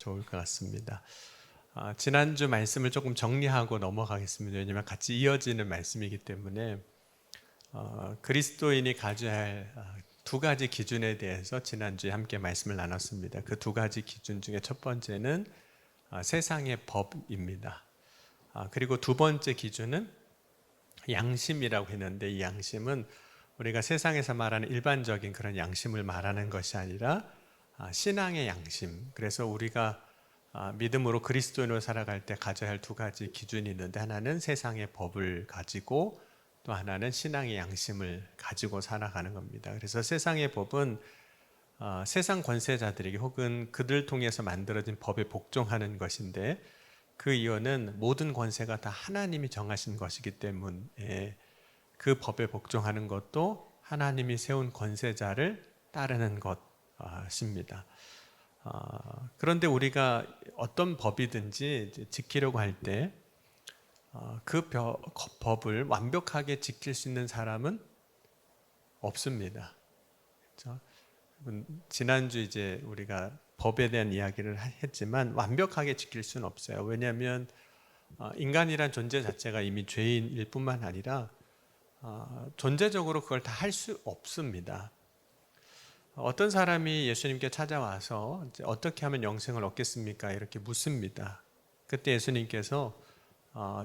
좋을 것 같습니다. 지난주 말씀을 조금 정리하고 넘어가겠습니다. 왜냐하면 같이 이어지는 말씀이기 때문에 그리스도인이 가져야 할 두 가지 기준에 대해서 지난주에 함께 말씀을 나눴습니다. 그 두 가지 기준 중에 첫 번째는 세상의 법입니다. 그리고 두 번째 기준은 양심이라고 했는데, 이 양심은 우리가 세상에서 말하는 일반적인 그런 양심을 말하는 것이 아니라 신앙의 양심. 그래서 우리가 믿음으로 그리스도인으로 살아갈 때 가져야 할 두 가지 기준이 있는데, 하나는 세상의 법을 가지고 또 하나는 신앙의 양심을 가지고 살아가는 겁니다. 그래서 세상의 법은 세상 권세자들에게 혹은 그들 통해서 만들어진 법에 복종하는 것인데, 그 이유는 모든 권세가 다 하나님이 정하신 것이기 때문에 그 법에 복종하는 것도 하나님이 세운 권세자를 따르는 것입니다. 그런데 우리가 어떤 법이든지 지키려고 할 때 그 법을 완벽하게 지킬 수 있는 사람은 없습니다. 그렇죠? 지난주 이제 우리가 법에 대한 이야기를 했지만 완벽하게 지킬 수는 없어요. 왜냐하면 인간이란 존재 자체가 이미 죄인일 뿐만 아니라 존재적으로 그걸 다 할 수 없습니다. 어떤 사람이 예수님께 찾아와서 어떻게 하면 영생을 얻겠습니까? 이렇게 묻습니다. 그때 예수님께서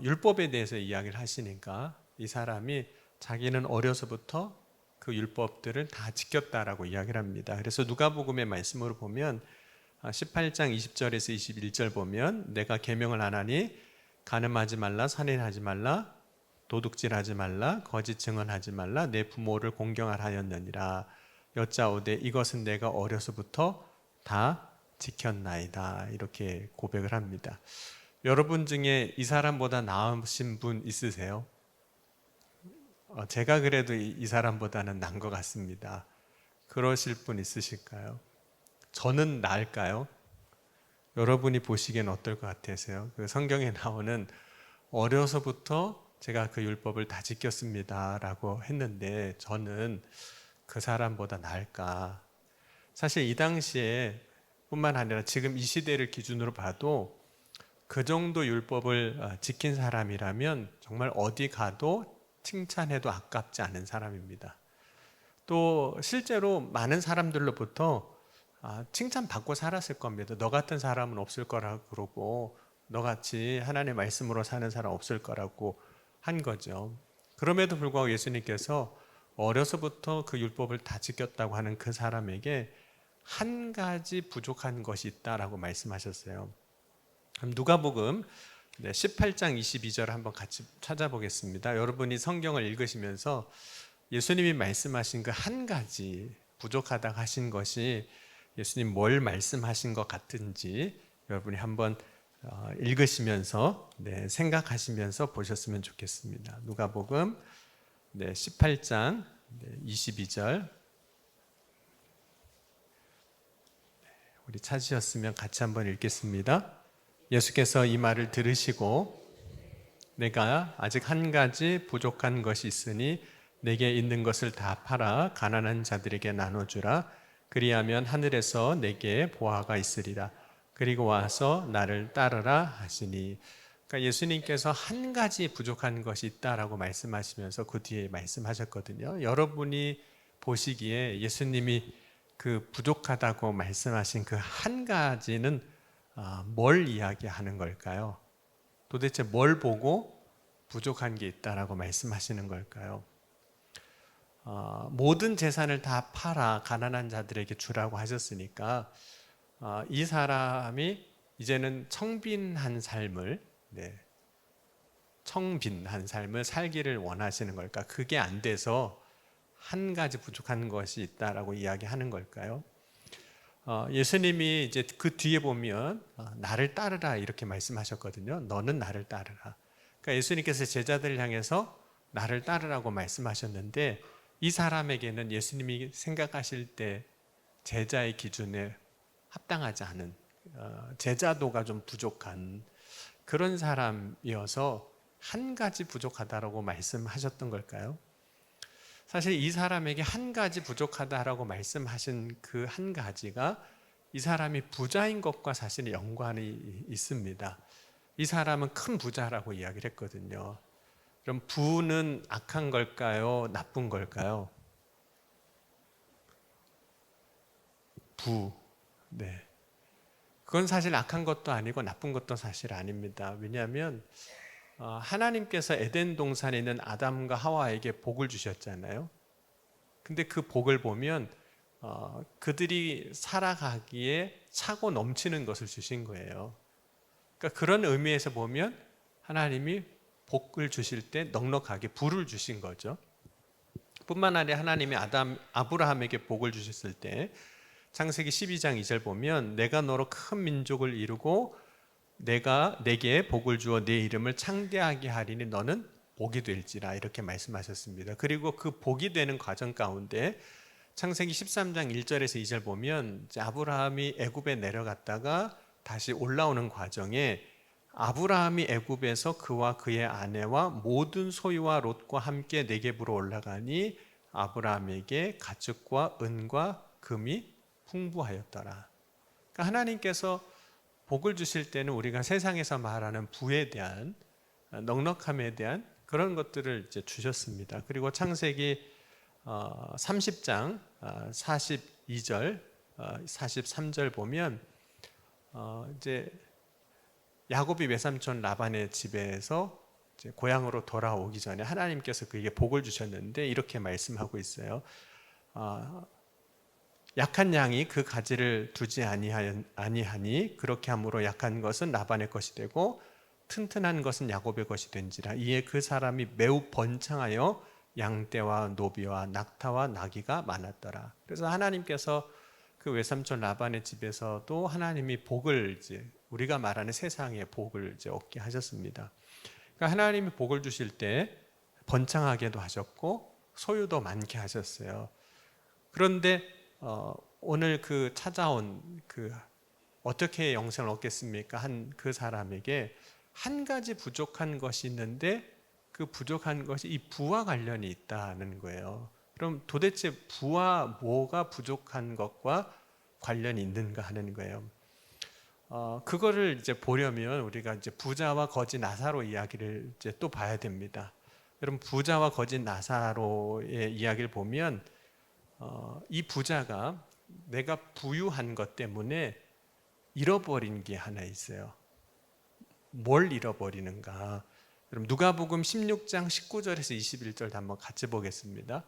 율법에 대해서 이야기를 하시니까 이 사람이 자기는 어려서부터 그 율법들을 다 지켰다라고 이야기를 합니다. 그래서 누가복음의 말씀으로 보면 18장 20절에서 21절 보면, 내가 계명을 안 하니 간음하지 말라, 살인하지 말라, 도둑질하지 말라, 거짓 증언하지 말라, 내 부모를 공경하라 하였느니라. 여짜오되 이것은 내가 어려서부터 다 지켰나이다. 이렇게 고백을 합니다. 여러분 중에 이 사람보다 나으신 분 있으세요? 제가 그래도 이 사람보다는 나은 것 같습니다. 그러실 분 있으실까요? 저는 나을까요? 여러분이 보시기엔 어떨 것 같으세요? 그 성경에 나오는 어려서부터 제가 그 율법을 다 지켰습니다 라고 했는데, 저는 그 사람보다 나을까? 사실 이 당시에 뿐만 아니라 지금 이 시대를 기준으로 봐도 그 정도 율법을 지킨 사람이라면 정말 어디 가도 칭찬해도 아깝지 않은 사람입니다. 또 실제로 많은 사람들로부터 칭찬받고 살았을 겁니다. 너 같은 사람은 없을 거라고 그러고, 너같이 하나님의 말씀으로 사는 사람 없을 거라고 한 거죠. 그럼에도 불구하고 예수님께서 어려서부터 그 율법을 다 지켰다고 하는 그 사람에게 한 가지 부족한 것이 있다라고 말씀하셨어요. 누가복음 18장 22절 한번 같이 찾아보겠습니다. 여러분이 성경을 읽으시면서 예수님이 말씀하신 그 한 가지 부족하다고 하신 것이 예수님 뭘 말씀하신 것 같은지 여러분이 한번 읽으시면서 생각하시면서 보셨으면 좋겠습니다. 누가복음 18장 22절, 우리 찾으셨으면 같이 한번 읽겠습니다. 예수께서 이 말을 들으시고, 내가 아직 한 가지 부족한 것이 있으니 내게 있는 것을 다 팔아 가난한 자들에게 나눠주라. 그리하면 하늘에서 내게 보화가 있으리라. 그리고 와서 나를 따르라 하시니. 그러니까 예수님께서 한 가지 부족한 것이 있다라고 말씀하시면서 그 뒤에 말씀하셨거든요. 여러분이 보시기에 예수님이 그 부족하다고 말씀하신 그 한 가지는 뭘 이야기하는 걸까요? 도대체 뭘 보고 부족한 게 있다라고 말씀하시는 걸까요? 모든 재산을 다 팔아 가난한 자들에게 주라고 하셨으니까 이 사람이 이제는 청빈한 삶을 살기를 원하시는 걸까? 그게 안 돼서 한 가지 부족한 것이 있다라고 이야기하는 걸까요? 예수님이 이제 그 뒤에 보면 나를 따르라 이렇게 말씀하셨거든요. 너는 나를 따르라. 그러니까 예수님께서 제자들을 향해서 나를 따르라고 말씀하셨는데, 이 사람에게는 예수님이 생각하실 때 제자의 기준에 합당하지 않은, 제자도가 좀 부족한 그런 사람이어서 한 가지 부족하다라고 말씀하셨던 걸까요? 사실 이 사람에게 한 가지 부족하다라고 말씀하신 그 한 가지가 이 사람이 부자인 것과 사실 연관이 있습니다. 이 사람은 큰 부자라고 이야기를 했거든요. 그럼 부는 악한 걸까요? 나쁜 걸까요? 부. 네. 그건 사실 악한 것도 아니고 나쁜 것도 사실 아닙니다. 왜냐하면 하나님께서 에덴 동산에 있는 아담과 하와에게 복을 주셨잖아요. 근데 그 복을 보면 그들이 살아가기에 차고 넘치는 것을 주신 거예요. 그러니까 그런 의미에서 보면 하나님이 복을 주실 때 넉넉하게 부를 주신 거죠. 뿐만 아니라 하나님이 아브라함에게 복을 주셨을 때 창세기 12장 2절 보면 내가 너로 큰 민족을 이루고 내가 내게 복을 주어 내 이름을 창대하게 하리니 너는 복이 될지라 이렇게 말씀하셨습니다. 그리고 그 복이 되는 과정 가운데 창세기 13장 1절에서 2절 보면 아브라함이 애굽에 내려갔다가 다시 올라오는 과정에 아브라함이 애굽에서 그와 그의 아내와 모든 소유와 롯과 함께 네겝으로 올라가니 아브라함에게 가축과 은과 금이 풍부하였더라. 그러니까 하나님께서 복을 주실 때는 우리가 세상에서 말하는 부에 대한 넉넉함에 대한 그런 것들을 이제 주셨습니다. 그리고 창세기 30장 42절, 43절 보면 이제 야곱이 외삼촌 라반의 집에서 이제 고향으로 돌아오기 전에 하나님께서 그에게 복을 주셨는데 이렇게 말씀하고 있어요. 약한 양이 그 가지를 두지 아니하니 그렇게 함으로 약한 것은 라반의 것이 되고 튼튼한 것은 야곱의 것이 된지라. 이에 그 사람이 매우 번창하여 양떼와 노비와 낙타와 나귀가 많았더라. 그래서 하나님께서 그 외삼촌 라반의 집에서도 하나님이 복을 이제 우리가 말하는 세상의 복을 이제 얻게 하셨습니다. 그러니까 하나님이 복을 주실 때 번창하게도 하셨고 소유도 많게 하셨어요. 그런데 오늘 그 찾아온 그 어떻게 영생을 얻겠습니까? 한 그 사람에게 한 가지 부족한 것이 있는데 그 부족한 것이 이 부와 관련이 있다는 거예요. 그럼 도대체 부와 뭐가 부족한 것과 관련이 있는가 하는 거예요. 그거를 이제 보려면 우리가 이제 부자와 거지 나사로 이야기를 이제 또 봐야 됩니다. 여러분 부자와 거지 나사로의 이야기를 보면 이 부자가 내가 부유한 것 때문에 잃어버린 게 하나 있어요. 뭘 잃어버리는가? 그럼 누가복음 16장 19절에서 21절 한번 같이 보겠습니다.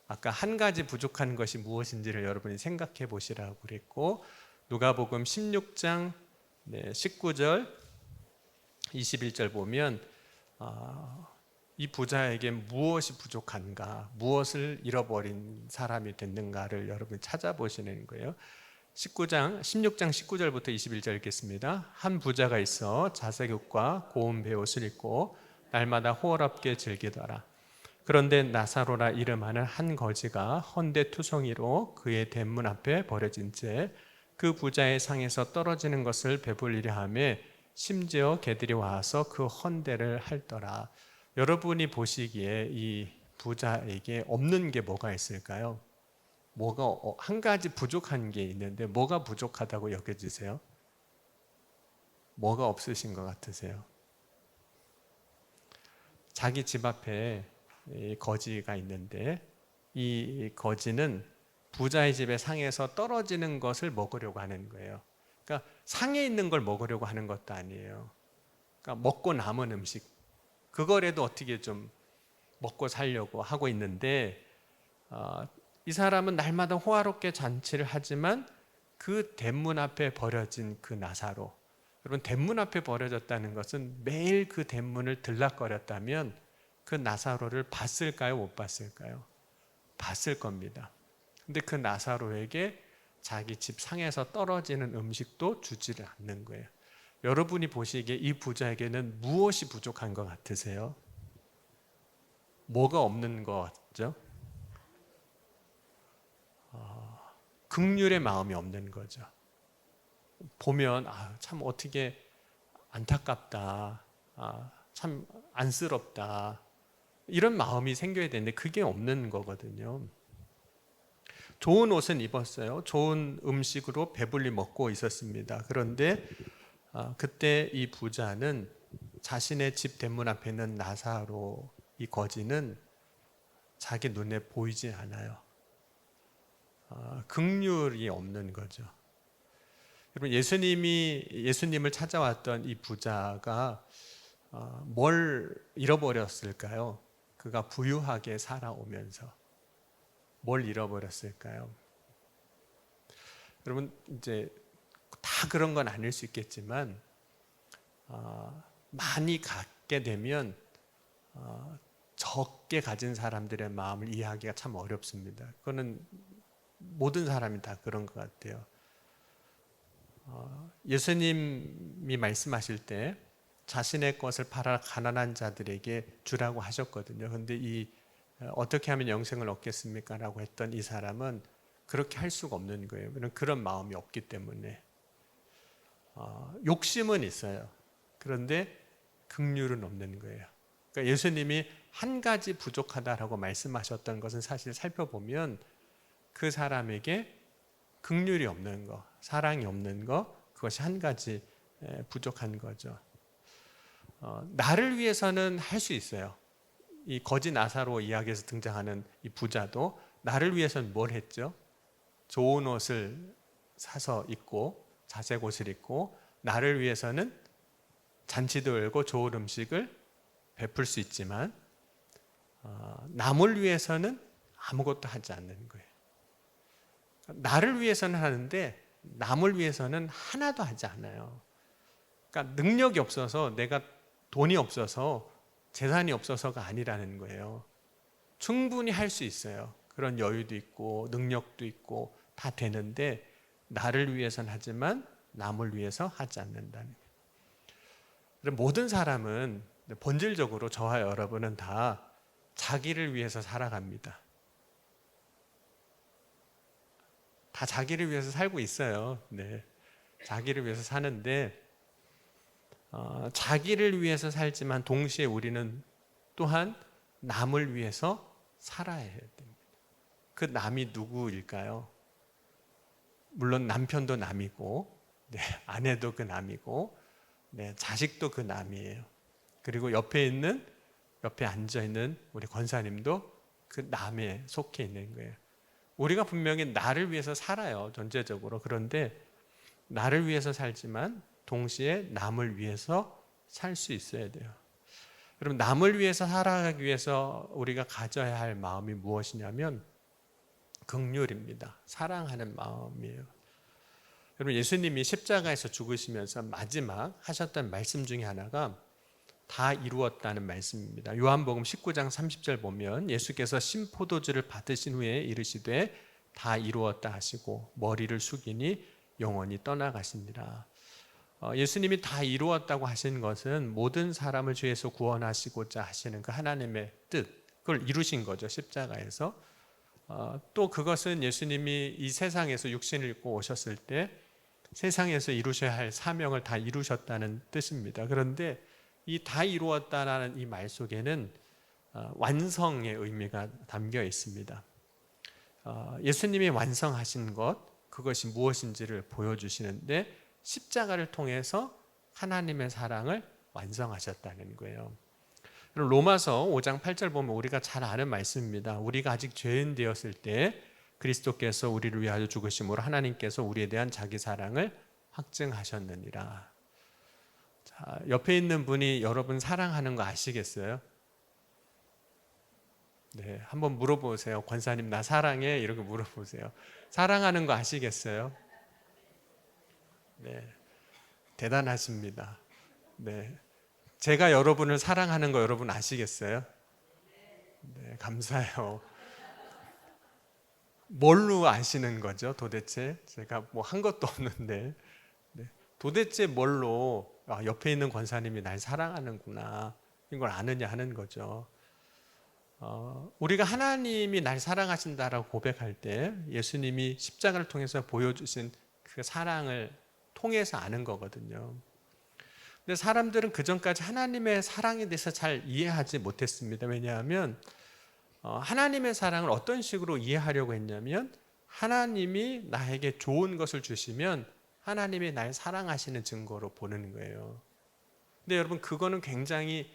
아까 한 가지 부족한 것이 무엇인지를 여러분이 생각해 보시라고 그랬고 누가복음 16장 19절 21절 보면 이 부자에게 무엇이 부족한가, 무엇을 잃어버린 사람이 됐는가를 여러분이 찾아보시는 거예요. 16장 19절부터 21절 읽겠습니다. 한 부자가 있어 자색옷과 고운 베옷을 입고 날마다 호월합게 즐기더라. 그런데 나사로라 이름하는 한 거지가 헌데투성이로 그의 대문 앞에 버려진 채 그 부자의 상에서 떨어지는 것을 배불리려 하며 심지어 개들이 와서 그 헌데를 핥더라. 여러분이 보시기에 이 부자에게 없는 게 뭐가 있을까요? 뭐가 한 가지 부족한 게 있는데 뭐가 부족하다고 여겨지세요? 뭐가 없으신 것 같으세요? 자기 집 앞에 거지가 있는데 이 거지는 부자의 집의 상에서 떨어지는 것을 먹으려고 하는 거예요. 그러니까 상에 있는 걸 먹으려고 하는 것도 아니에요. 그러니까 먹고 남은 음식 그거라도 어떻게 좀 먹고 살려고 하고 있는데 이 사람은 날마다 호화롭게 잔치를 하지만 그 대문 앞에 버려진 그 나사로, 여러분 대문 앞에 버려졌다는 것은 매일 그 대문을 들락거렸다면 그 나사로를 봤을까요? 못 봤을까요? 봤을 겁니다. 근데 그 나사로에게 자기 집 상에서 떨어지는 음식도 주지를 않는 거예요. 여러분이 보시기에 이 부자에게는 무엇이 부족한 것 같으세요? 뭐가 없는 것 같죠? 긍휼의 마음이 없는 거죠. 보면 참 어떻게 안타깝다, 참 안쓰럽다 이런 마음이 생겨야 되는데 그게 없는 거거든요. 좋은 옷은 입었어요. 좋은 음식으로 배불리 먹고 있었습니다. 그런데 그때 이 부자는 자신의 집 대문 앞에 있는 나사로, 이 거지는 자기 눈에 보이지 않아요. 긍휼이 없는 거죠. 여러분, 예수님을 찾아왔던 이 부자가 뭘 잃어버렸을까요? 그가 부유하게 살아오면서 뭘 잃어버렸을까요? 여러분, 이제 다 그런 건 아닐 수 있겠지만 많이 갖게 되면 적게 가진 사람들의 마음을 이해하기가 참 어렵습니다. 그거는 모든 사람이 다 그런 것 같아요. 예수님이 말씀하실 때 자신의 것을 팔아 가난한 자들에게 주라고 하셨거든요. 그런데 어떻게 하면 영생을 얻겠습니까? 라고 했던 이 사람은 그렇게 할 수가 없는 거예요. 그런 마음이 없기 때문에. 욕심은 있어요. 그런데 긍휼은 없는 거예요. 그러니까 예수님이 한 가지 부족하다라고 말씀하셨던 것은 사실 살펴보면 그 사람에게 긍휼이 없는 거, 사랑이 없는 거, 그것이 한 가지 부족한 거죠. 나를 위해서는 할 수 있어요. 이 거지 나사로 이야기에서 등장하는 이 부자도 나를 위해서는 뭘 했죠? 좋은 옷을 사서 입고, 자색 옷을 입고, 나를 위해서는 잔치도 열고 좋은 음식을 베풀 수 있지만 남을 위해서는 아무것도 하지 않는 거예요. 나를 위해서는 하는데 남을 위해서는 하나도 하지 않아요. 그러니까 능력이 없어서, 내가 돈이 없어서, 재산이 없어서가 아니라는 거예요. 충분히 할 수 있어요. 그런 여유도 있고 능력도 있고 다 되는데 나를 위해서는 하지만 남을 위해서 하지 않는다는 거예요. 모든 사람은 본질적으로 저와 여러분은 다 자기를 위해서 살아갑니다. 다 자기를 위해서 살고 있어요. 네, 자기를 위해서 사는데 자기를 위해서 살지만 동시에 우리는 또한 남을 위해서 살아야 됩니다. 그 남이 누구일까요? 물론 남편도 남이고, 네, 아내도 그 남이고, 네, 자식도 그 남이에요. 그리고 옆에 앉아 있는 우리 권사님도 그 남에 속해 있는 거예요. 우리가 분명히 나를 위해서 살아요, 전체적으로. 그런데 나를 위해서 살지만 동시에 남을 위해서 살 수 있어야 돼요. 여러분, 남을 위해서 살아가기 위해서 우리가 가져야 할 마음이 무엇이냐면 긍휼입니다. 사랑하는 마음이에요. 여러분, 예수님이 십자가에서 죽으시면서 마지막 하셨던 말씀 중에 하나가 다 이루었다는 말씀입니다. 요한복음 19장 30절 보면 예수께서 신포도주를 받으신 후에 이르시되 다 이루었다 하시고 머리를 숙이니 영원히 떠나가시니라. 예수님이 다 이루었다고 하신 것은 모든 사람을 죄에서 구원하시고자 하시는 그 하나님의 뜻, 그걸 이루신 거죠, 십자가에서. 또 그것은 예수님이 이 세상에서 육신을 입고 오셨을 때 세상에서 이루셔야 할 사명을 다 이루셨다는 뜻입니다. 그런데 이 다 이루었다라는 이 말 속에는 완성의 의미가 담겨 있습니다. 예수님이 완성하신 것, 그것이 무엇인지를 보여주시는데 십자가를 통해서 하나님의 사랑을 완성하셨다는 거예요. 로마서 5장 8절 보면 우리가 잘 아는 말씀입니다. 우리가 아직 죄인 되었을 때 그리스도께서 우리를 위하여 죽으심으로 하나님께서 우리에 대한 자기 사랑을 확증하셨느니라. 자, 옆에 있는 분이 여러분 사랑하는 거 아시겠어요? 네, 한번 물어보세요. 권사님, 나 사랑해? 이렇게 물어보세요. 사랑하는 거 아시겠어요? 네, 대단하십니다. 네, 제가 여러분을 사랑하는 거 여러분 아시겠어요? 네, 감사해요. 뭘로 아시는 거죠, 도대체? 제가 뭐 한 것도 없는데. 네, 도대체 뭘로 옆에 있는 권사님이 날 사랑하는구나, 이걸 아느냐 하는 거죠. 우리가 하나님이 날 사랑하신다라고 고백할 때 예수님이 십자가를 통해서 보여주신 그 사랑을 통해서 아는 거거든요. 근데 사람들은 그전까지 하나님의 사랑에 대해서 잘 이해하지 못했습니다. 왜냐하면 하나님의 사랑을 어떤 식으로 이해하려고 했냐면 하나님이 나에게 좋은 것을 주시면 하나님이 날 사랑하시는 증거로 보는 거예요. 근데 여러분, 그거는 굉장히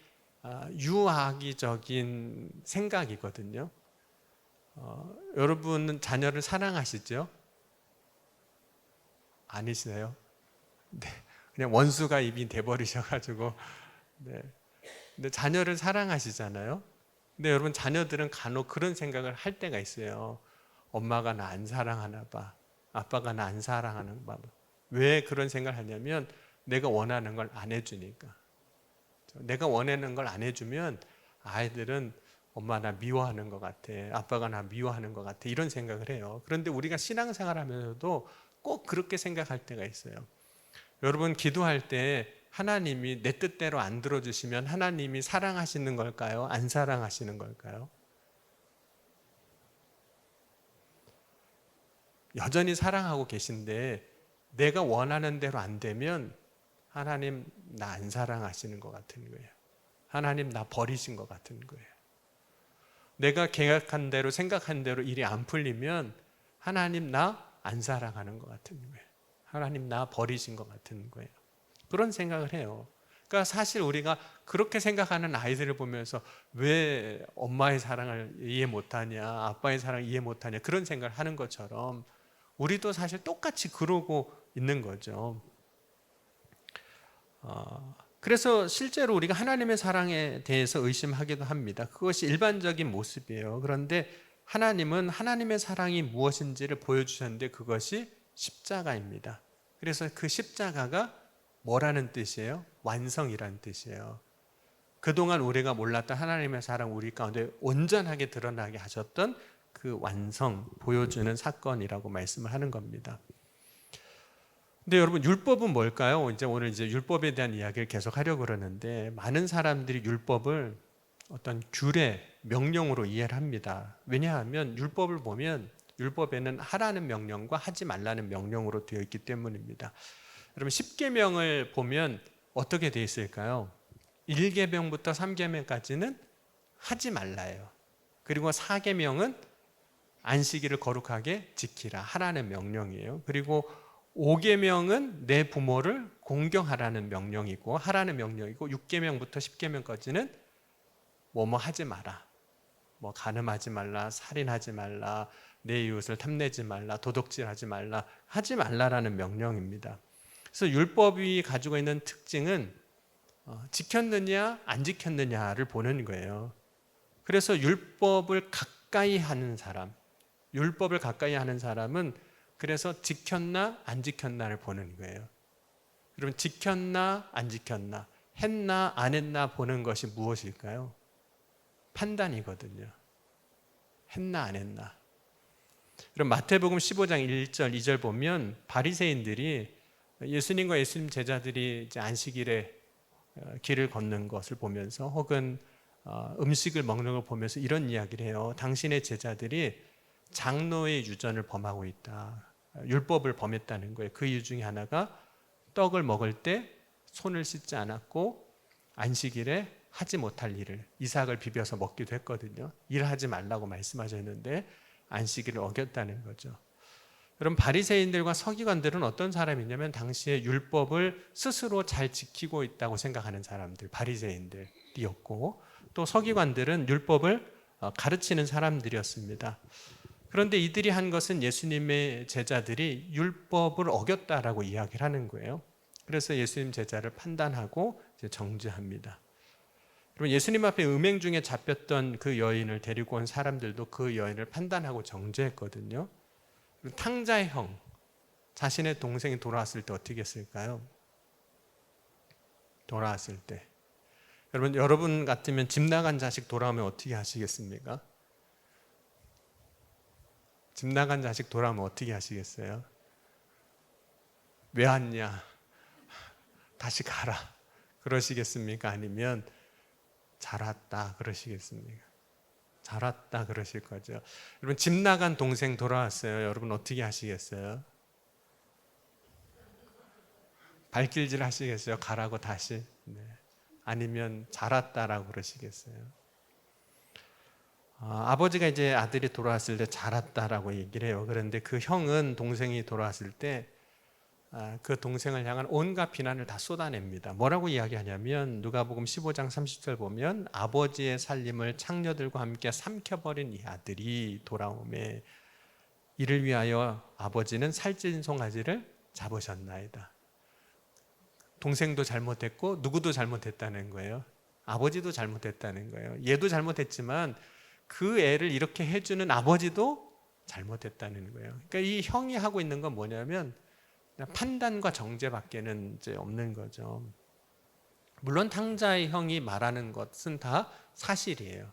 유아기적인 생각이거든요. 여러분은 자녀를 사랑하시죠? 아니시네요. 네, 그냥 원수가 이미 돼버리셔가지고. 네. 근데 자녀를 사랑하시잖아요. 근데 여러분, 자녀들은 간혹 그런 생각을 할 때가 있어요. 엄마가 나 안 사랑하나 봐. 아빠가 나 안 사랑하는 봐. 왜 그런 생각을 하냐면 내가 원하는 걸 안 해주니까. 내가 원하는 걸 안 해주면 아이들은 엄마 나 미워하는 것 같아. 아빠가 나 미워하는 것 같아. 이런 생각을 해요. 그런데 우리가 신앙생활 하면서도 꼭 그렇게 생각할 때가 있어요. 여러분, 기도할 때 하나님이 내 뜻대로 안 들어주시면 하나님이 사랑하시는 걸까요? 안 사랑하시는 걸까요? 여전히 사랑하고 계신데 내가 원하는 대로 안 되면 하나님 나 안 사랑하시는 것 같은 거예요. 하나님 나 버리신 것 같은 거예요. 내가 계획한 대로 생각한 대로 일이 안 풀리면 하나님 나 안 사랑하는 것 같은 거예요. 하나님 나 버리신 것 같은 거예요. 그런 생각을 해요. 그러니까 사실 우리가 그렇게 생각하는 아이들을 보면서 왜 엄마의 사랑을 이해 못하냐, 아빠의 사랑을 이해 못하냐, 그런 생각을 하는 것처럼 우리도 사실 똑같이 그러고 있는 거죠. 그래서 실제로 우리가 하나님의 사랑에 대해서 의심하기도 합니다. 그것이 일반적인 모습이에요. 그런데 하나님은 하나님의 사랑이 무엇인지를 보여주셨는데 그것이 십자가입니다. 그래서 그 십자가가 뭐라는 뜻이에요? 완성이라는 뜻이에요. 그동안 우리가 몰랐던 하나님의 사랑 우리 가운데 온전하게 드러나게 하셨던 그 완성 보여주는 사건이라고 말씀을 하는 겁니다. 근데 여러분, 율법은 뭘까요? 오늘 율법에 대한 이야기를 계속 하려고 그러는데 많은 사람들이 율법을 어떤 규례, 명령으로 이해를 합니다. 왜냐하면 율법을 보면 율법에는 하라는 명령과 하지 말라는 명령으로 되어 있기 때문입니다. 여러분, 10계명을 보면 어떻게 되어 있을까요? 1계명부터 3계명까지는 하지 말라예요. 그리고 4계명은 안식일을 거룩하게 지키라, 하라는 명령이에요. 그리고 5계명은 내 부모를 공경하라는 명령이고 하라는 명령이고, 6계명부터 10계명까지는 뭐뭐 하지 마라, 뭐 간음하지 말라, 살인하지 말라, 내 이웃을 탐내지 말라, 도둑질하지 말라, 하지 말라라는 명령입니다. 그래서 율법이 가지고 있는 특징은 지켰느냐 안 지켰느냐를 보는 거예요. 그래서 율법을 가까이 하는 사람은 그래서 지켰나 안 지켰나를 보는 거예요. 여러분, 지켰나 안 지켰나, 했나 안 했나 보는 것이 무엇일까요? 판단이거든요. 했나 안 했나. 그럼 마태복음 15장 1절 2절 보면 바리새인들이 예수님과 예수님 제자들이 이제 안식일에 길을 걷는 것을 보면서 혹은 음식을 먹는 걸 보면서 이런 이야기를 해요. 당신의 제자들이 장로의 유전을 범하고 있다. 율법을 범했다는 거예요. 그 이유 중에 하나가 떡을 먹을 때 손을 씻지 않았고 안식일에 하지 못할 일을, 이삭을 비벼서 먹기도 했거든요. 일하지 말라고 말씀하셨는데 안식일을 어겼다는 거죠. 여러분, 바리새인들과 서기관들은 어떤 사람이냐면 당시에 율법을 스스로 잘 지키고 있다고 생각하는 사람들, 바리새인들이었고, 또 서기관들은 율법을 가르치는 사람들이었습니다. 그런데 이들이 한 것은 예수님의 제자들이 율법을 어겼다라고 이야기를 하는 거예요. 그래서 예수님 제자를 판단하고 정죄합니다. 그럼 예수님 앞에 음행 중에 잡혔던 그 여인을 데리고 온 사람들도 그 여인을 판단하고 정죄했거든요. 탕자의 형, 자신의 동생이 돌아왔을 때 어떻게 했을까요? 돌아왔을 때 여러분 같으면 집 나간 자식 돌아오면 어떻게 하시겠습니까? 집 나간 자식 돌아오면 어떻게 하시겠어요? 왜 왔냐? 다시 가라, 그러시겠습니까? 아니면 잘 왔다 그러시겠습니까? 잘 왔다 그러실 거죠. 여러분, 집 나간 동생 돌아왔어요. 여러분 어떻게 하시겠어요? 발길질 하시겠어요? 가라고 다시? 네. 아니면 잘 왔다라고 그러시겠어요? 아버지가 이제 아들이 돌아왔을 때 잘 왔다라고 얘기를 해요. 그런데 그 형은 동생이 돌아왔을 때 그 동생을 향한 온갖 비난을 다 쏟아냅니다. 뭐라고 이야기하냐면 누가복음 15장 30절 보면 아버지의 살림을 창녀들과 함께 삼켜버린 이 아들이 돌아오매 이를 위하여 아버지는 살찐 송아지를 잡으셨나이다. 동생도 잘못했고 누구도 잘못했다는 거예요. 아버지도 잘못했다는 거예요. 얘도 잘못했지만 그 애를 이렇게 해주는 아버지도 잘못했다는 거예요. 그러니까 이 형이 하고 있는 건 뭐냐면 판단과 정죄밖에는 이제 없는 거죠. 물론 탕자의 형이 말하는 것은 다 사실이에요.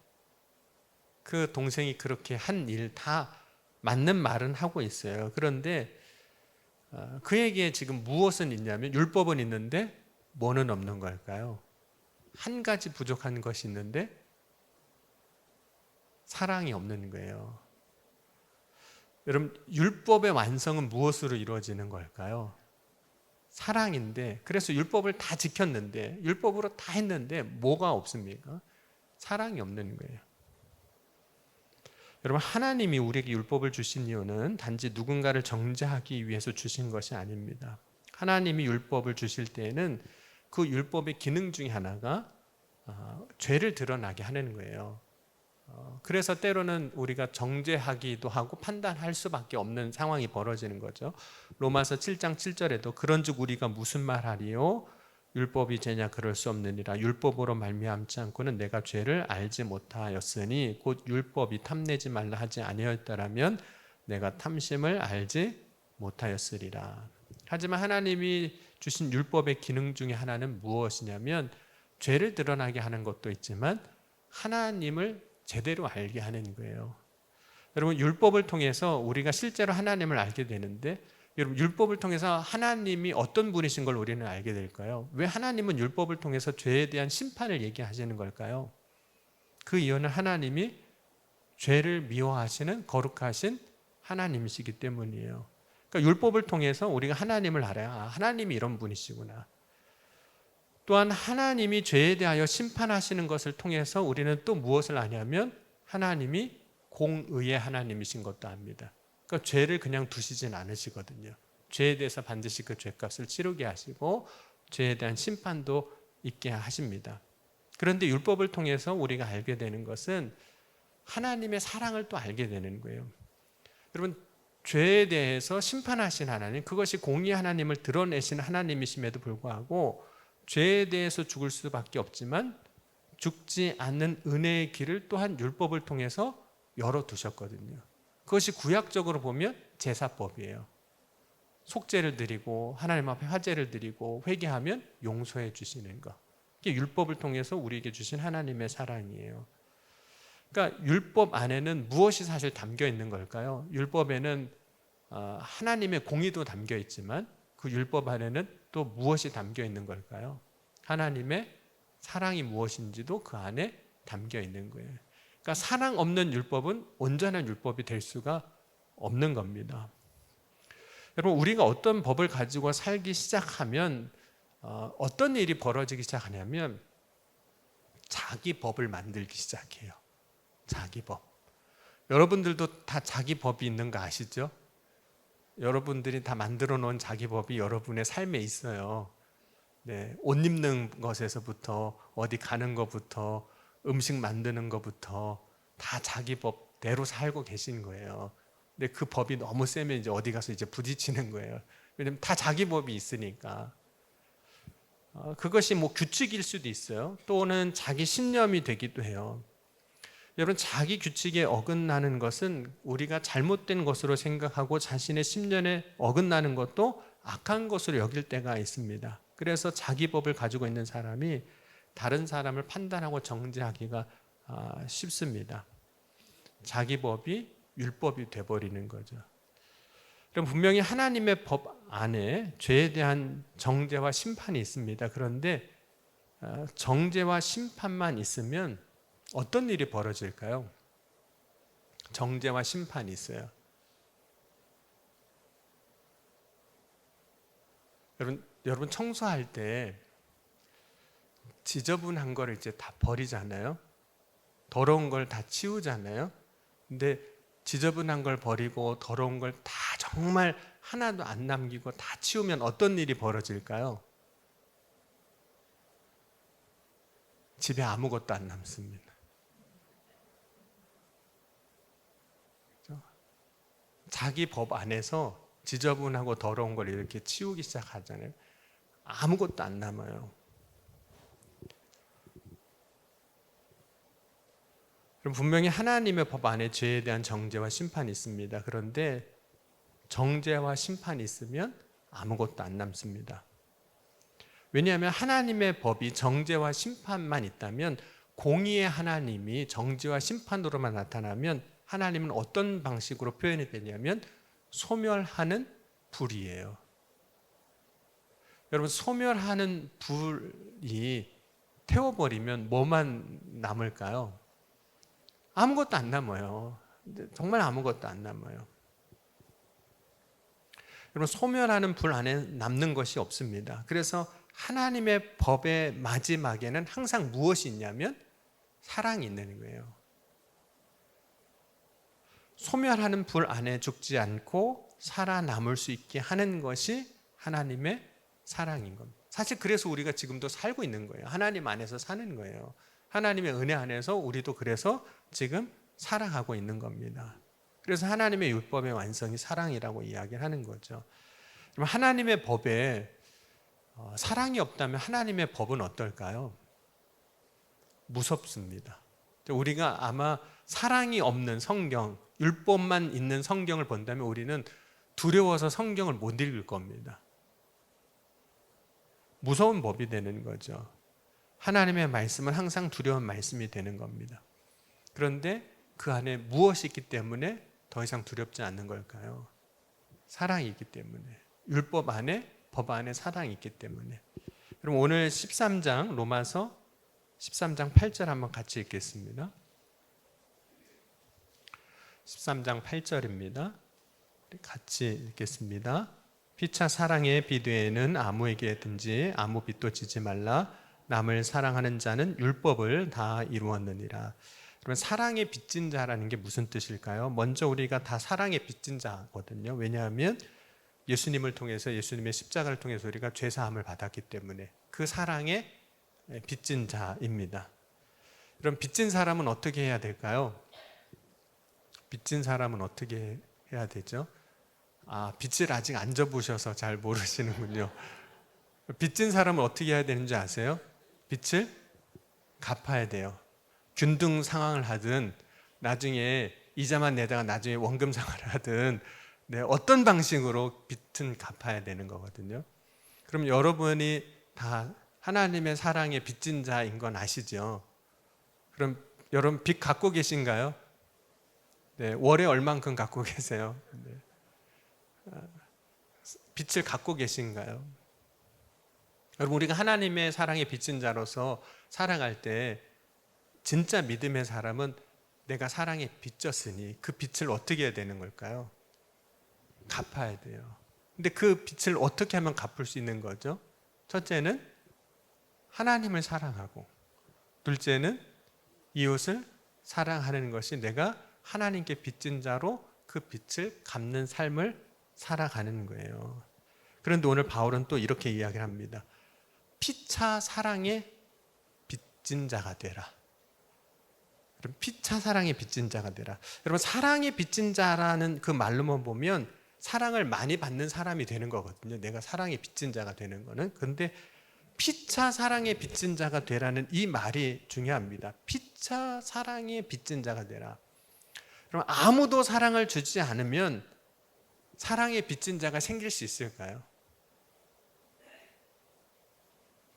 그 동생이 그렇게 한 일 다 맞는 말은 하고 있어요. 그런데 그에게 지금 무엇은 있냐면 율법은 있는데 뭐는 없는 걸까요? 한 가지 부족한 것이 있는데 사랑이 없는 거예요. 여러분, 율법의 완성은 무엇으로 이루어지는 걸까요? 사랑인데, 그래서 율법을 다 지켰는데, 율법으로 다 했는데 뭐가 없습니까? 사랑이 없는 거예요. 여러분, 하나님이 우리에게 율법을 주신 이유는 단지 누군가를 정죄하기 위해서 주신 것이 아닙니다. 하나님이 율법을 주실 때에는 그 율법의 기능 중에 하나가 죄를 드러나게 하는 거예요. 그래서 때로는 우리가 정죄하기도 하고 판단할 수밖에 없는 상황이 벌어지는 거죠. 로마서 7장 7절에도 그런즉 우리가 무슨 말하리요? 율법이 죄냐? 그럴 수 없느니라. 율법으로 말미암지 않고는 내가 죄를 알지 못하였으니 곧 율법이 탐내지 말라 하지 아니하였더라면 내가 탐심을 알지 못하였으리라. 하지만 하나님이 주신 율법의 기능 중에 하나는 무엇이냐면 죄를 드러나게 하는 것도 있지만 하나님을 제대로 알게 하는 거예요. 여러분, 율법을 통해서 우리가 실제로 하나님을 알게 되는데, 여러분, 율법을 통해서 하나님이 어떤 분이신 걸 우리는 알게 될까요? 왜 하나님은 율법을 통해서 죄에 대한 심판을 얘기하시는 걸까요? 그 이유는 하나님이 죄를 미워하시는 거룩하신 하나님이시기 때문이에요. 그러니까 율법을 통해서 우리가 하나님을 알아야 하나님이 이런 분이시구나. 또한 하나님이 죄에 대하여 심판하시는 것을 통해서 우리는 또 무엇을 아냐면 하나님이 공의의 하나님이신 것도 압니다. 그러니까 죄를 그냥 두시진 않으시거든요. 죄에 대해서 반드시 그 죄값을 치르게 하시고 죄에 대한 심판도 있게 하십니다. 그런데 율법을 통해서 우리가 알게 되는 것은 하나님의 사랑을 또 알게 되는 거예요. 여러분, 죄에 대해서 심판하신 하나님, 그것이 공의 하나님을 드러내신 하나님이심에도 불구하고 죄에 대해서 죽을 수밖에 없지만 죽지 않는 은혜의 길을 또한 율법을 통해서 열어두셨거든요. 그것이 구약적으로 보면 제사법이에요. 속죄를 드리고 하나님 앞에 화제를 드리고 회개하면 용서해 주시는 것. 이게 율법을 통해서 우리에게 주신 하나님의 사랑이에요. 그러니까 율법 안에는 무엇이 사실 담겨 있는 걸까요? 율법에는 하나님의 공의도 담겨 있지만 그 율법 안에는 또 무엇이 담겨 있는 걸까요? 하나님의 사랑이 무엇인지도 그 안에 담겨 있는 거예요. 그러니까 사랑 없는 율법은 온전한 율법이 될 수가 없는 겁니다. 여러분, 우리가 어떤 법을 가지고 살기 시작하면 어떤 일이 벌어지기 시작하냐면 자기 법을 만들기 시작해요. 자기 법. 여러분들도 다 자기 법이 있는 거 아시죠? 여러분들이 다 만들어 놓은 자기 법이 여러분의 삶에 있어요. 네, 옷 입는 것에서부터 어디 가는 것부터 음식 만드는 것부터 다 자기 법대로 살고 계신 거예요. 근데 그 법이 너무 세면 이제 어디 가서 이제 부딪히는 거예요. 왜냐면 다 자기 법이 있으니까. 그것이 뭐 규칙일 수도 있어요. 또는 자기 신념이 되기도 해요. 여러분, 자기 규칙에 어긋나는 것은 우리가 잘못된 것으로 생각하고 자신의 신념에 어긋나는 것도 악한 것으로 여길 때가 있습니다. 그래서 자기 법을 가지고 있는 사람이 다른 사람을 판단하고 정죄하기가 쉽습니다. 자기 법이 율법이 돼버리는 거죠. 그럼 분명히 하나님의 법 안에 죄에 대한 정죄와 심판이 있습니다. 그런데 정죄와 심판만 있으면 어떤 일이 벌어질까요? 정죄와 심판이 있어요. 여러분 청소할 때 지저분한 거를 이제 다 버리잖아요. 더러운 걸 다 치우잖아요. 근데 지저분한 걸 버리고 더러운 걸 다 정말 하나도 안 남기고 다 치우면 어떤 일이 벌어질까요? 집에 아무것도 안 남습니다. 자기 법 안에서 지저분하고 더러운 걸 이렇게 치우기 시작하잖아요. 아무것도 안 남아요. 그럼 분명히 하나님의 법 안에 죄에 대한 정죄와 심판이 있습니다. 그런데 정죄와 심판이 있으면 아무것도 안 남습니다. 왜냐하면 하나님의 법이 정죄와 심판만 있다면, 공의의 하나님이 정죄와 심판으로만 나타나면 하나님은 어떤 방식으로 표현이 되냐면 소멸하는 불이에요. 여러분, 소멸하는 불이 태워버리면 뭐만 남을까요? 아무것도 안 남아요. 정말 아무것도 안 남아요. 여러분, 소멸하는 불 안에 남는 것이 없습니다. 그래서 하나님의 법의 마지막에는 항상 무엇이 있냐면 사랑이 있는 거예요. 소멸하는 불 안에 죽지 않고 살아남을 수 있게 하는 것이 하나님의 사랑인 겁니다. 사실 그래서 우리가 지금도 살고 있는 거예요. 하나님 안에서 사는 거예요. 하나님의 은혜 안에서 우리도 그래서 지금 살아가고 있는 겁니다. 그래서 하나님의 율법의 완성이 사랑이라고 이야기를 하는 거죠. 그럼 하나님의 법에 사랑이 없다면 하나님의 법은 어떨까요? 무섭습니다. 우리가 아마 사랑이 없는 성경, 율법만 있는 성경을 본다면 우리는 두려워서 성경을 못 읽을 겁니다. 무서운 법이 되는 거죠. 하나님의 말씀은 항상 두려운 말씀이 되는 겁니다. 그런데 그 안에 무엇이 있기 때문에 더 이상 두렵지 않는 걸까요? 사랑이 있기 때문에. 율법 안에, 법 안에 사랑이 있기 때문에. 그럼 오늘 13장, 로마서 13장 8절 한번 같이 읽겠습니다. 13장 8절입니다. 같이 읽겠습니다. 피차 사랑의 비되에는 아무에게든지 아무 빚도 지지 말라. 남을 사랑하는 자는 율법을 다 이루었느니라. 그러면 사랑의 빚진 자라는 게 무슨 뜻일까요? 먼저 우리가 다 사랑의 빚진 자거든요. 왜냐하면 예수님을 통해서, 예수님의 십자가를 통해서 우리가 죄사함을 받았기 때문에 그 사랑의 빚진 자입니다. 그럼 빚진 사람은 어떻게 해야 될까요? 빚진 사람은 어떻게 해야 되죠? 빚을 아직 안 져보셔서 잘 모르시는군요. 빚진 사람은 어떻게 해야 되는지 아세요? 빚을 갚아야 돼요. 균등 상환을 하든 나중에 이자만 내다가 나중에 원금 상환을 하든 어떤 방식으로 빚은 갚아야 되는 거거든요. 그럼 여러분이 다 하나님의 사랑의 빚진 자인 건 아시죠? 그럼 여러분 빚 갖고 계신가요? 네, 월에 얼만큼 갖고 계세요? 네. 빚을 갖고 계신가요? 여러분, 우리가 하나님의 사랑의 빚진 자로서 살아갈 때 진짜 믿음의 사람은 내가 사랑에 빚졌으니 그 빚을 어떻게 해야 되는 걸까요? 갚아야 돼요. 근데 그 빚을 어떻게 하면 갚을 수 있는 거죠? 첫째는 하나님을 사랑하고, 둘째는 이웃을 사랑하는 것이 내가 하나님께 빚진 자로 그 빚을 갚는 삶을 살아가는 거예요. 그런데 오늘 바울은 또 이렇게 이야기를 합니다. 피차 사랑의 빚진 자가 되라. 그럼 피차 사랑의 빚진 자가 되라. 여러분, 사랑의 빚진 자라는 그 말로만 보면 사랑을 많이 받는 사람이 되는 거거든요. 내가 사랑의 빚진 자가 되는 거는. 그런데 피차 사랑의 빚진 자가 되라는 이 말이 중요합니다. 피차 사랑의 빚진 자가 되라. 그럼 아무도 사랑을 주지 않으면 사랑의 빚진 자가 생길 수 있을까요?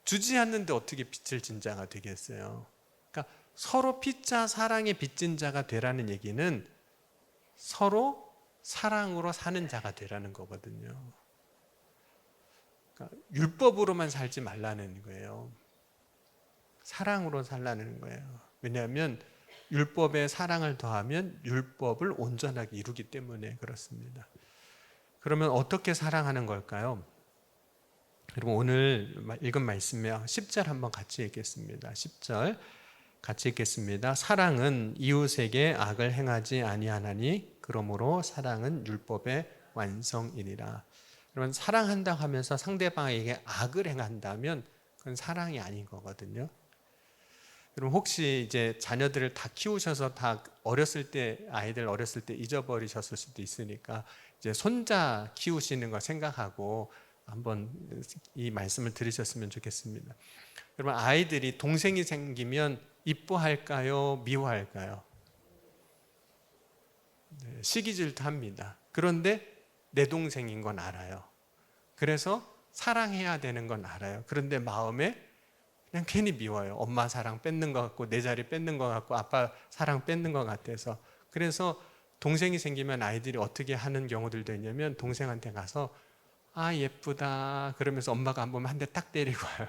주지 않는데 어떻게 빚을 진 자가 되겠어요? 그러니까 서로 피차 사랑의 빚진 자가 되라는 얘기는 서로 사랑으로 사는 자가 되라는 거거든요. 그러니까 율법으로만 살지 말라는 거예요. 사랑으로 살라는 거예요. 왜냐하면 율법에 사랑을 더하면 율법을 온전하게 이루기 때문에 그렇습니다. 그러면 어떻게 사랑하는 걸까요? 여러분, 오늘 읽은 말씀에 10절 한번 같이 읽겠습니다. 10절 같이 읽겠습니다. 사랑은 이웃에게 악을 행하지 아니하나니 그러므로 사랑은 율법의 완성이니라. 여러분, 사랑한다고 하면서 상대방에게 악을 행한다면 그건 사랑이 아닌 거거든요. 여러분, 혹시 이제 자녀들을 다 키우셔서 다 어렸을 때, 아이들 어렸을 때 잊어버리셨을 수도 있으니까 이제 손자 키우시는 거 생각하고 한번 이 말씀을 들으셨으면 좋겠습니다. 여러분, 아이들이 동생이 생기면 이뻐할까요? 미워할까요? 네, 시기 질투합니다. 그런데 내 동생인 건 알아요. 그래서 사랑해야 되는 건 알아요. 그런데 마음에 그냥 괜히 미워요. 엄마 사랑 뺏는 것 같고 내 자리 뺏는 것 같고 아빠 사랑 뺏는 것 같아서. 그래서 동생이 생기면 아이들이 어떻게 하는 경우들도 있냐면 동생한테 가서 아 예쁘다 그러면서 엄마가 한 번 한 대 딱 때리고 와요.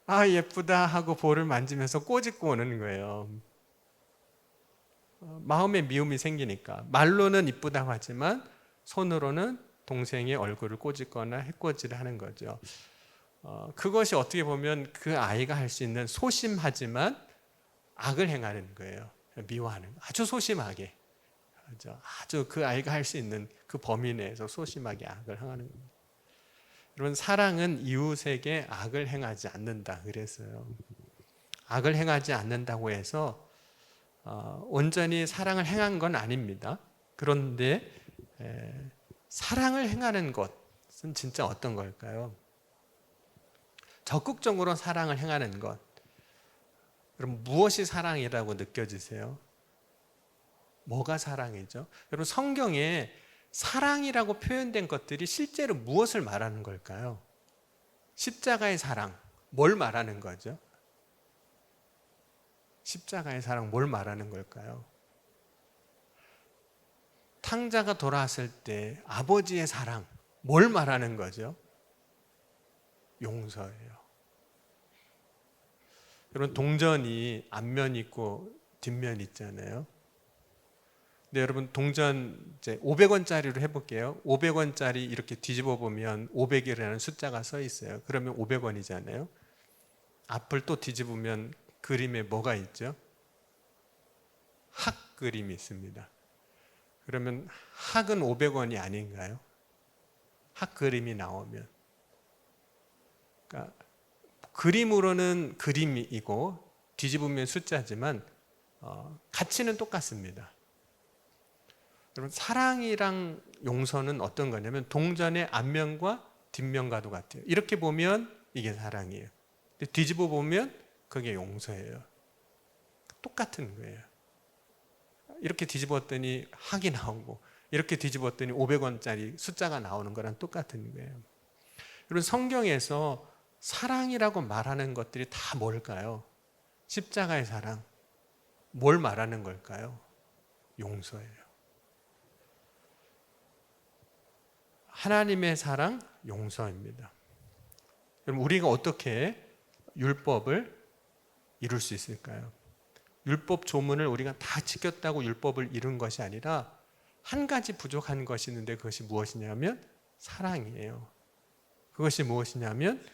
아 예쁘다 하고 볼을 만지면서 꼬집고 오는 거예요. 마음에 미움이 생기니까. 말로는 이쁘다고 하지만 손으로는 동생의 얼굴을 꼬집거나 해코지를 하는 거죠. 그것이 어떻게 보면 그 아이가 할 수 있는 소심하지만 악을 행하는 거예요. 미워하는 거. 아주 소심하게. 아주 그 아이가 할 수 있는 그 범위 내에서 소심하게 악을 행하는 겁니다. 여러분, 사랑은 이웃에게 악을 행하지 않는다 그랬어요. 악을 행하지 않는다고 해서 온전히 사랑을 행한 건 아닙니다. 그런데 사랑을 행하는 것은 진짜 어떤 걸까요? 적극적으로 사랑을 행하는 것. 그럼 무엇이 사랑이라고 느껴지세요? 뭐가 사랑이죠? 여러분, 성경에 사랑이라고 표현된 것들이 실제로 무엇을 말하는 걸까요? 십자가의 사랑, 뭘 말하는 거죠? 십자가의 사랑, 뭘 말하는 걸까요? 탕자가 돌아왔을 때 아버지의 사랑, 뭘 말하는 거죠? 용서예요. 여러분, 동전이 앞면 있고 뒷면 있잖아요. 근데 여러분, 동전 이제 500원짜리로 해볼게요. 500원짜리 이렇게 뒤집어 보면 500이라는 숫자가 써 있어요. 그러면 500원이잖아요. 앞을 또 뒤집으면 그림에 뭐가 있죠? 학 그림이 있습니다. 그러면 학은 500원이 아닌가요? 학 그림이 나오면. 그러니까 그림으로는 그림이고 뒤집으면 숫자지만 가치는 똑같습니다. 여러분, 사랑이랑 용서는 어떤 거냐면 동전의 앞면과 뒷면과도 같아요. 이렇게 보면 이게 사랑이에요. 근데 뒤집어 보면 그게 용서예요. 똑같은 거예요. 이렇게 뒤집었더니 학이 나오고 이렇게 뒤집었더니 500원짜리 숫자가 나오는 거랑 똑같은 거예요. 여러분, 성경에서 사랑이라고 말하는 것들이 다 뭘까요? 십자가의 사랑. 뭘 말하는 걸까요? 용서예요. 하나님의 사랑, 용서입니다. 그럼 우리가 어떻게 율법을 이룰 수 있을까요? 율법 조문을 우리가 다 지켰다고 율법을 이룬 것이 아니라 한 가지 부족한 것이 있는데 그것이 무엇이냐면 사랑이에요. 그것이 무엇이냐면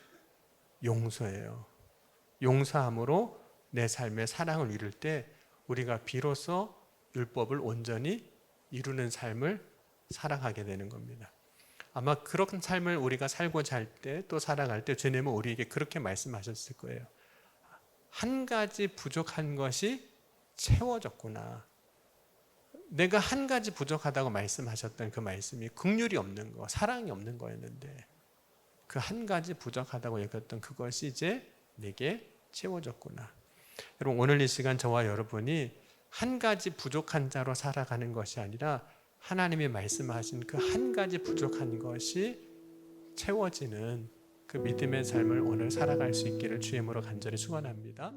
용서예요. 용서함으로 내 삶의 사랑을 이룰 때 우리가 비로소 율법을 온전히 이루는 삶을 살아가게 되는 겁니다. 아마 그런 삶을 우리가 살고자 할 때 또 살아갈 때 주님은 우리에게 그렇게 말씀하셨을 거예요. 한 가지 부족한 것이 채워졌구나. 내가 한 가지 부족하다고 말씀하셨던 그 말씀이 긍휼이 없는 거, 사랑이 없는 거였는데 그 한 가지 부족하다고 여겼던 그것이 이제 내게 채워졌구나. 여러분, 오늘 이 시간 저와 여러분이 한 가지 부족한 자로 살아가는 것이 아니라 하나님이 말씀하신 그 한 가지 부족한 것이 채워지는 그 믿음의 삶을 오늘 살아갈 수 있기를 주의 이름으로 간절히 축원합니다.